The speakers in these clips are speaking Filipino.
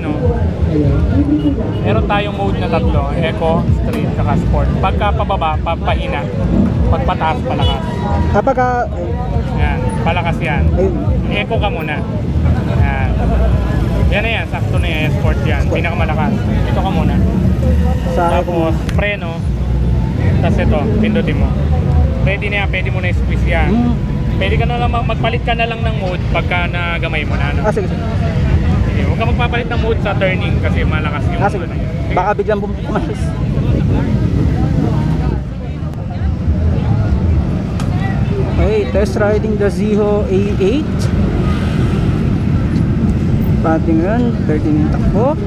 ano, meron tayong mode na tatlo, Eco, Street, saka Sport. Pagka pababa, papahina. Pagpataas, palakas. Pagka... Yan, palakas yan. Eco ka muna. Yan. Yan na yan, sakto na yan, Sport yan. Pinakamalakas. Ito ka muna. Tapos, preno. Tapos ito, pindutin mo. Pwede na yan, pwede mo na squeeze yan. Pwede ka na lang, magpalit ka na lang ng mode pagka nagamay mo na. No? Sige. Sige, huwag ka magpapalit ng mode sa turning kasi malakas yung... Sige. Baka biglang bumalas. Okay, test riding the Ziho A8. Patingan, 13 yung takbo.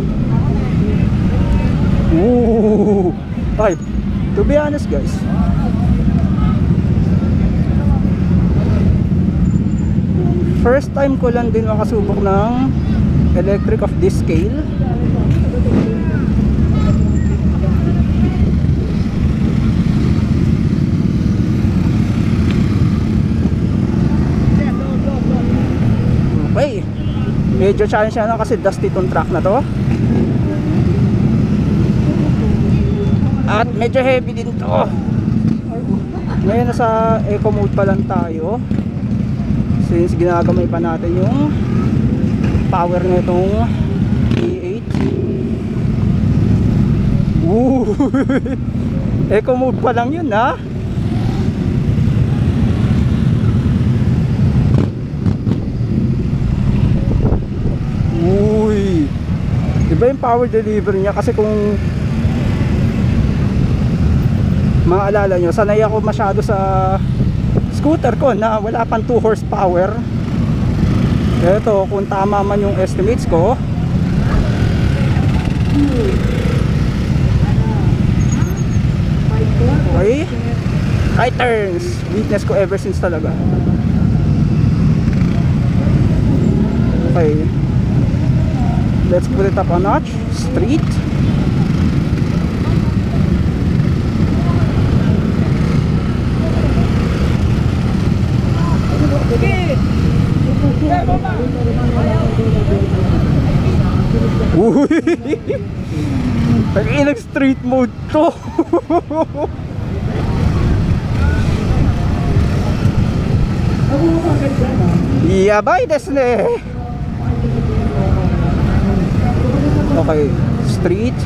Ooh! Okay, to be honest guys, first time ko lang din makasubok ng electric of this scale. Okay, medyo challenge na kasi dusty tong track na to. At medyo heavy din to. Ngayon nasa eco mode pa lang tayo, since ginagamay pa natin yung power na itong A8. Eco mode pa lang yun ha. Uy, iba yung power delivery niya. Kasi kung maalala nyo, sanay ako masyado sa scooter ko na wala pang 2 horsepower. Ito, kung tama man yung estimates ko, okay, right turns, weakness ko ever since talaga. Okay, let's put it up a notch. Street. Uy! Pag-ilag street mode to. Yabay desu ne. Okay, street.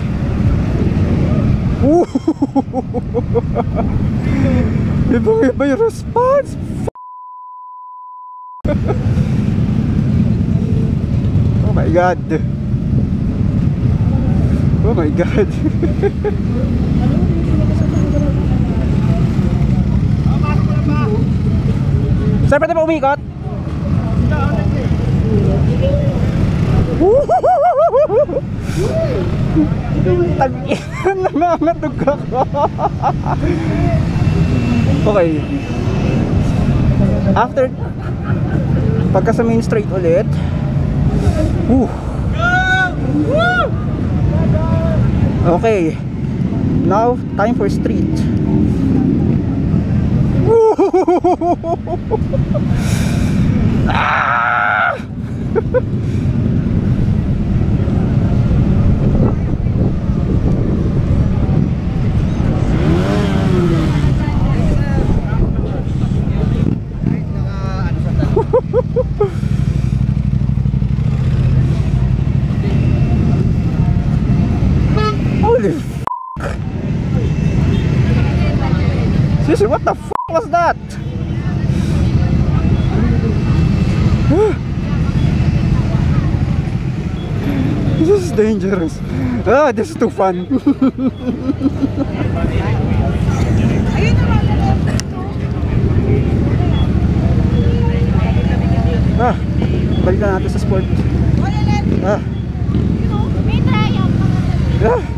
Iba yung response. Oh my god. Oh my god. Sir, pwede pa umikot? Tag-ina, nangangatog ako. Okay, after pagka sa main straight ulit, okay, now time for street. Holy f***. Sissy, what the f*** was that? This is dangerous. Ah, this is too fun. Balik na natin sa sport. May triumph.